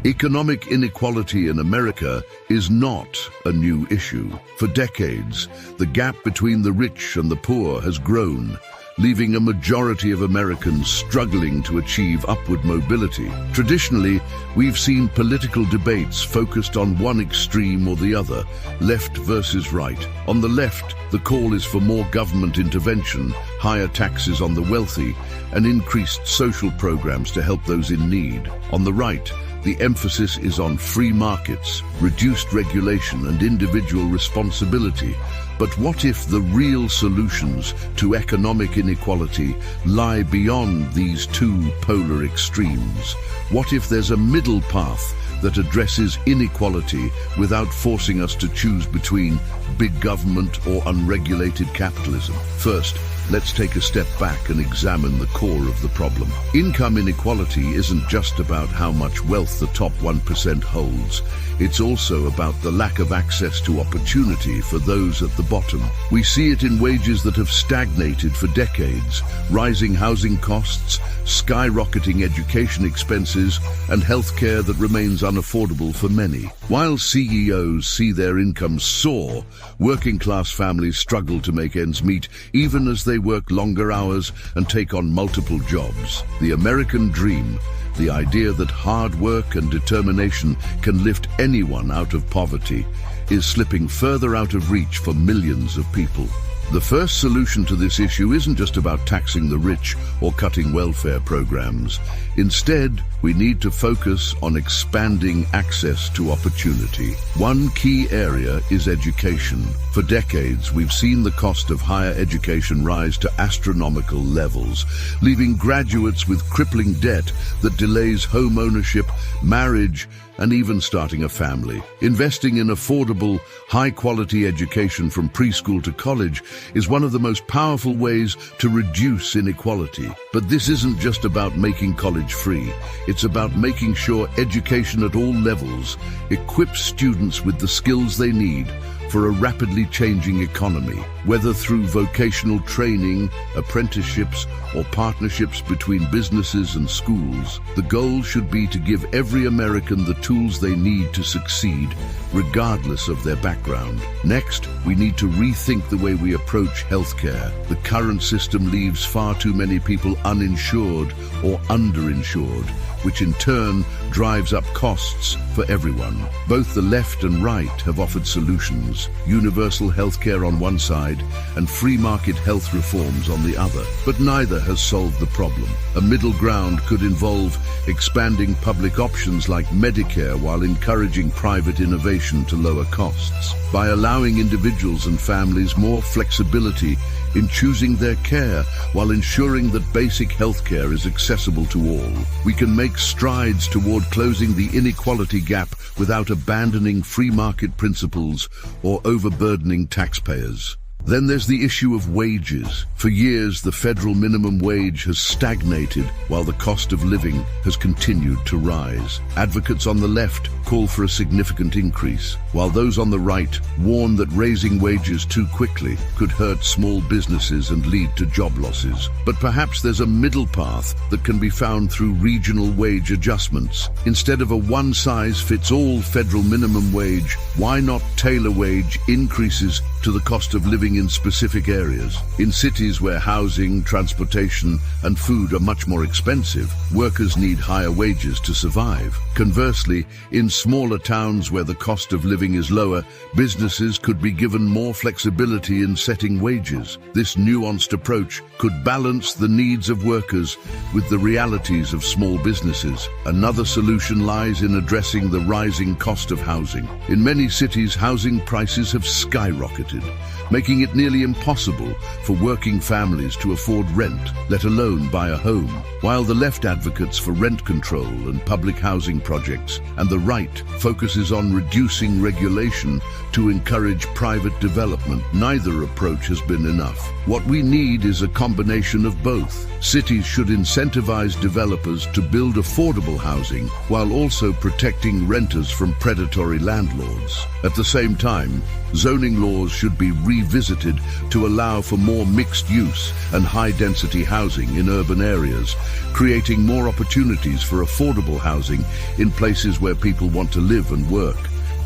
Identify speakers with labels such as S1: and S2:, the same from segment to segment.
S1: Economic inequality in America is not a new issue. For decades, the gap between the rich and the poor has grown, leaving a majority of Americans struggling to achieve upward mobility. Traditionally, we've seen political debates focused on one extreme or the other, left versus right. On the left, the call is for more government intervention, higher taxes on the wealthy, and increased social programs to help those in need. On the right, the emphasis is on free markets, reduced regulation, and individual responsibility. But what if the real solutions to economic inequality lie beyond these two polar extremes? What if there's a middle path that addresses inequality without forcing us to choose between big government or unregulated capitalism? First, let's take a step back and examine the core of the problem. Income inequality isn't just about how much wealth the top 1% holds. It's also about the lack of access to opportunity for those at the bottom. We see it in wages that have stagnated for decades, rising housing costs, skyrocketing education expenses, and healthcare that remains unaffordable for many. While CEOs see their incomes soar, working-class families struggle to make ends meet, even as they work longer hours and take on multiple jobs. The American dream, the idea that hard work and determination can lift anyone out of poverty, is slipping further out of reach for millions of people. The first solution to this issue isn't just about taxing the rich or cutting welfare programs. Instead, we need to focus on expanding access to opportunity. One key area is education. For decades, we've seen the cost of higher education rise to astronomical levels, leaving graduates with crippling debt that delays home ownership, marriage, and even starting a family. Investing in affordable, high-quality education from preschool to college is one of the most powerful ways to reduce inequality. But this isn't just about making college free. It's about making sure education at all levels equips students with the skills they need for a rapidly changing economy. Whether through vocational training, apprenticeships, or partnerships between businesses and schools, the goal should be to give every American the tools they need to succeed, regardless of their background. Next, we need to rethink the way we approach healthcare. The current system leaves far too many people uninsured or underinsured, which in turn drives up costs for everyone. Both the left and right have offered solutions: universal healthcare on one side and free market health reforms on the other. But neither has solved the problem. A middle ground could involve expanding public options like Medicare while encouraging private innovation to lower costs. By allowing individuals and families more flexibility in choosing their care while ensuring that basic healthcare is accessible to all, we can make strides toward closing the inequality gap without abandoning free market principles or overburdening taxpayers. Then there's the issue of wages. For years, the federal minimum wage has stagnated while the cost of living has continued to rise. Advocates on the left call for a significant increase, while those on the right warn that raising wages too quickly could hurt small businesses and lead to job losses. But perhaps there's a middle path that can be found through regional wage adjustments. Instead of a one-size-fits-all federal minimum wage, why not tailor wage increases to the cost of living in specific areas? In cities where housing, transportation, and food are much more expensive, workers need higher wages to survive. Conversely, in smaller towns where the cost of living is lower, businesses could be given more flexibility in setting wages. This nuanced approach could balance the needs of workers with the realities of small businesses. Another solution lies in addressing the rising cost of housing. In many cities, housing prices have skyrocketed, making it nearly impossible for working families to afford rent, let alone buy a home. While the left advocates for rent control and public housing projects, and the right focuses on reducing regulation to encourage private development, neither approach has been enough. What we need is a combination of both. Cities should incentivize developers to build affordable housing while also protecting renters from predatory landlords. At the same time, zoning laws should be revisited to allow for more mixed use and high-density housing in urban areas, creating more opportunities for affordable housing in places where people want to live and work.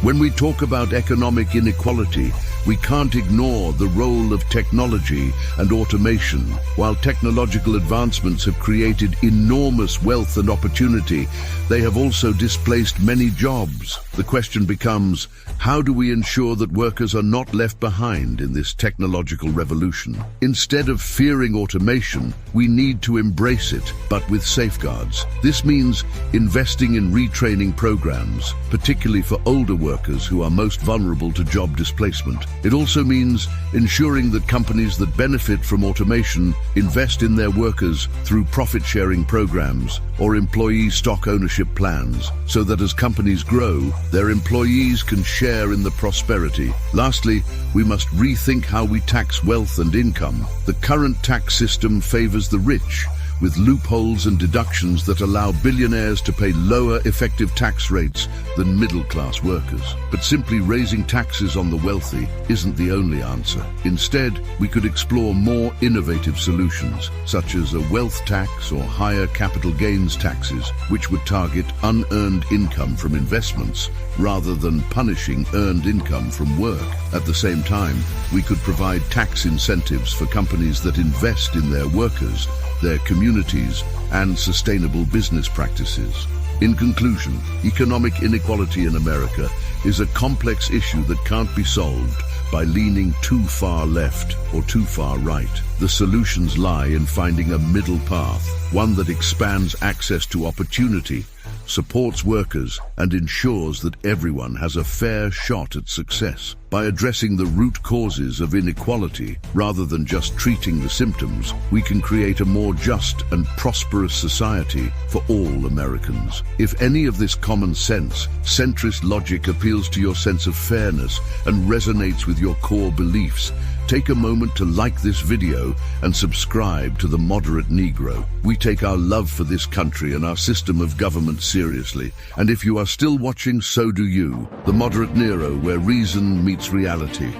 S1: When we talk about economic inequality, we can't ignore the role of technology and automation. While technological advancements have created enormous wealth and opportunity, they have also displaced many jobs. The question becomes, how do we ensure that workers are not left behind in this technological revolution? Instead of fearing automation, we need to embrace it, but with safeguards. This means investing in retraining programs, particularly for older workers who are most vulnerable to job displacement. It also means ensuring that companies that benefit from automation invest in their workers through profit-sharing programs or employee stock ownership plans, so that as companies grow, their employees can share in the prosperity. Lastly, we must rethink how we tax wealth and income. The current tax system favors the rich, with loopholes and deductions that allow billionaires to pay lower effective tax rates than middle-class workers. But simply raising taxes on the wealthy isn't the only answer. Instead, we could explore more innovative solutions, such as a wealth tax or higher capital gains taxes, which would target unearned income from investments rather than punishing earned income from work. At the same time, we could provide tax incentives for companies that invest in their workers, their communities, and sustainable business practices. In conclusion, economic inequality in America is a complex issue that can't be solved by leaning too far left or too far right. The solutions lie in finding a middle path, one that expands access to opportunity, supports workers, and ensures that everyone has a fair shot at success. By addressing the root causes of inequality, rather than just treating the symptoms, we can create a more just and prosperous society for all Americans. If any of this common sense, centrist logic appeals to your sense of fairness and resonates with your core beliefs, take a moment to like this video and subscribe to The Moderate Negro. We take our love for this country and our system of government seriously. And if you are still watching, so do you. The Moderate Negro, where reason meets reality.